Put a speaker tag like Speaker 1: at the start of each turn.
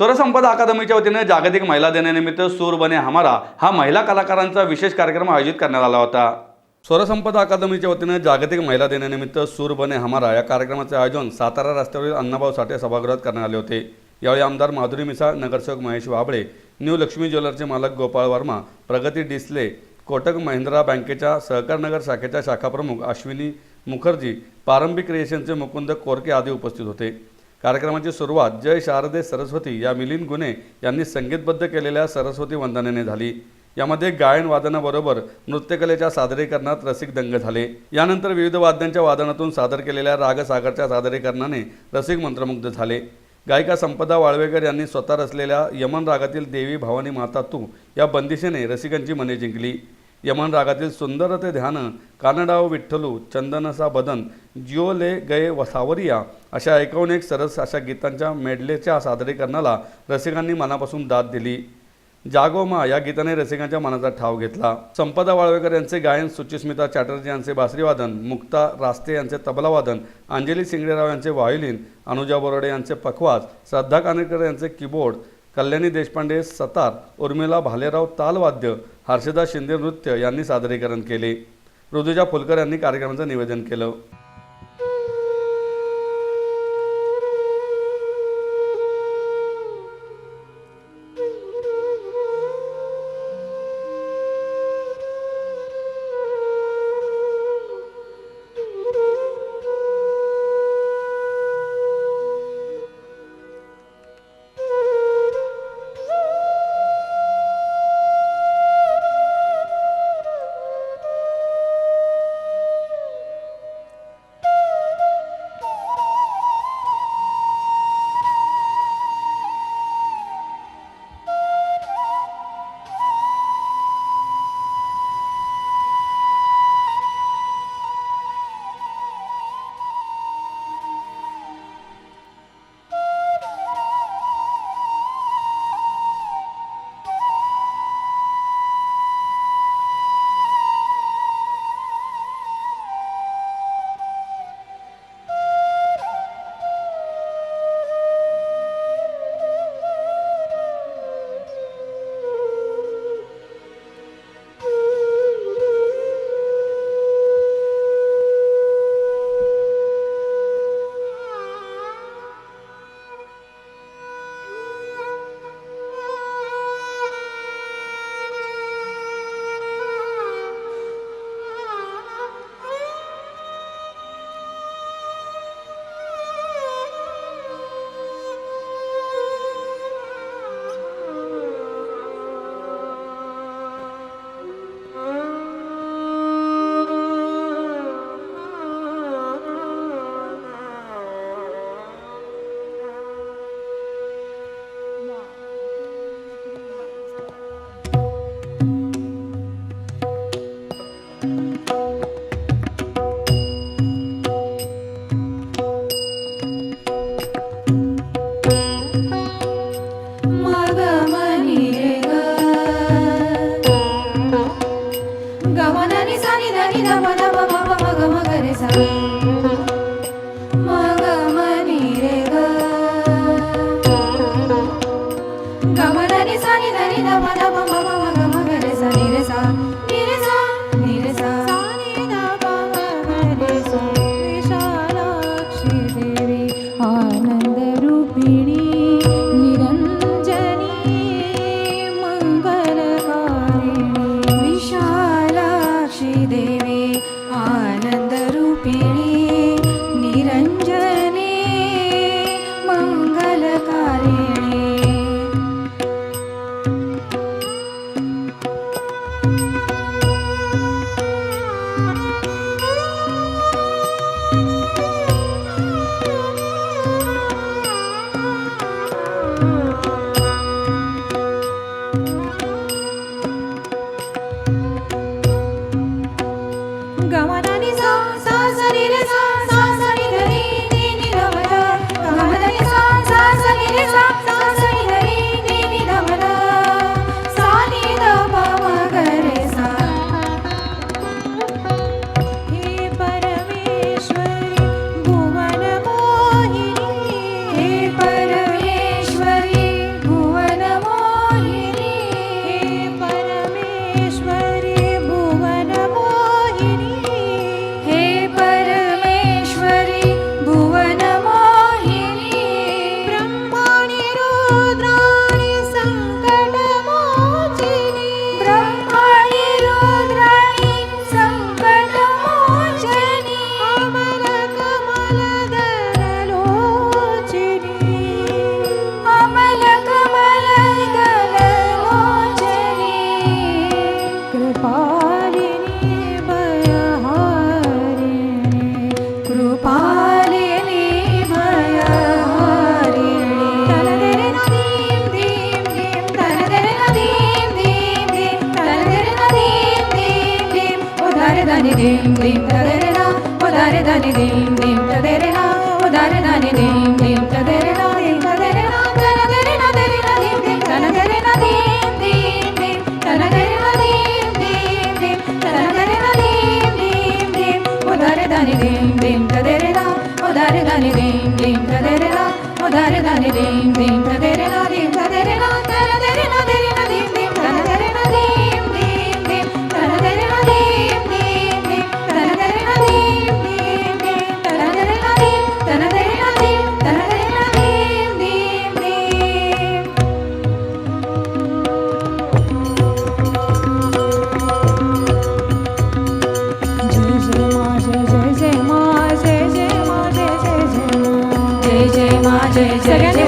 Speaker 1: स्वरसंपदा अकादमीच्या वतीने जागतिक महिला दिनानिमित्त सूर बने हमारा हा महिला कलाकारांचा विशेष कार्यक्रम आयोजित करण्यात आला होता। स्वरसंपदा अकादमीच्या वतीने जागतिक महिला दिनानिमित्त सूर बने हमारा या कार्यक्रमाचे आयोजन सातारा रस्त्यावरील अण्णाभाऊ साठे सभागृहात करण्यात आले होते। यावेळी आमदार माधुरी मिसाळ, नगरसेवक महेश वाबळे, न्यू लक्ष्मी ज्वेलर्सचे मालक गोपाळ वर्मा, प्रगती डिसले, कोटक महिंद्रा बँकेच्या सहकारनगर शाखेच्या शाखाप्रमुख अश्विनी मुखर्जी, पारंबी क्रिएशनचे मुकुंद कोरके आदी उपस्थित होते। कार्यक्रमाची सुरुवात जय शारदे सरस्वती या मिलिंद गुणे यांनी संगीतबद्ध केलेल्या सरस्वती वंदनेने झाली। यामध्ये गायन वादनाबरोबर नृत्यकलेच्या सादरीकरणात रसिक दंग झाले। यानंतर विविध वाद्यांच्या वादनातून सादर केलेल्या राग सागरच्या सादरीकरणाने रसिक मंत्रमुग्ध झाले। गायिका संपदा वाळवेकर यांनी स्वतः रचलेल्या यमन रागातील देवी भवानी माता तू या बंदिशेने रसिकांची मने जिंकली। यमन रागातील सुंदर ते ध्यान, कानडाव विठ्ठलू, चंदनसा बदन, जिओ ले गए वसावरिया अशा 51 सरस अशा गीतांच्या मेडलेच्या सादरीकरणाला रसिकांनी मनापासून दाद दिली। जागो मा या गीताने रसिकांच्या मनाचा ठाव घेतला। संपदा वाळवेकर यांचे गायन, सुचिस्मिता चॅटर्जी यांचे बासरीवादन, मुक्ता रास्ते यांचे तबलावादन, अंजली सिंगडेराव यांचे व्हायोलिन, अनुजा बोराडे यांचे पखवाज, श्रद्धा कानेटकर यांचे कीबोर्ड, कल्याणी देशपांडे सतार, उर्मिला भालेराव तालवाद्य, हर्षदा शिंदे नृत्य यांनी सादरीकरण केले। ऋतुजा फुलकर यांनी कार्यक्रमाचं निवेदन केलं।
Speaker 2: गमनानी सा सा सा रे रे दानी दीम दीम तदे रे ना उदारे दानी दीम दीम तदे रे ना उदारे दानी दीम दीम तदे रे ना दीम तदे रे ना तना दे रे ना दीम दीम तना दे रे ना दीम दीम दीम तना दे रे ना दीम दीम दीम तना दे रे ना दीम दीम दीम उदारे दानी दीम दीम तदे रे ना उदारे दानी दीम दीम तदे रे ना उदारे दानी दीम दीम तदे रे ना दीम तदे रे ना तना दे रे ना दीम दीम तना दे रे ना दीम दीम दीम तना दे रे ना दीम दीम दीम तना दे रे ना दीम दीम दीम तना दे रे ना दीम तना दे रे ना दीम तना दे रे ना दीम दीम दीम जय जय मा जय जय मा जय जय मा जय जय मा जय जय मा जय जय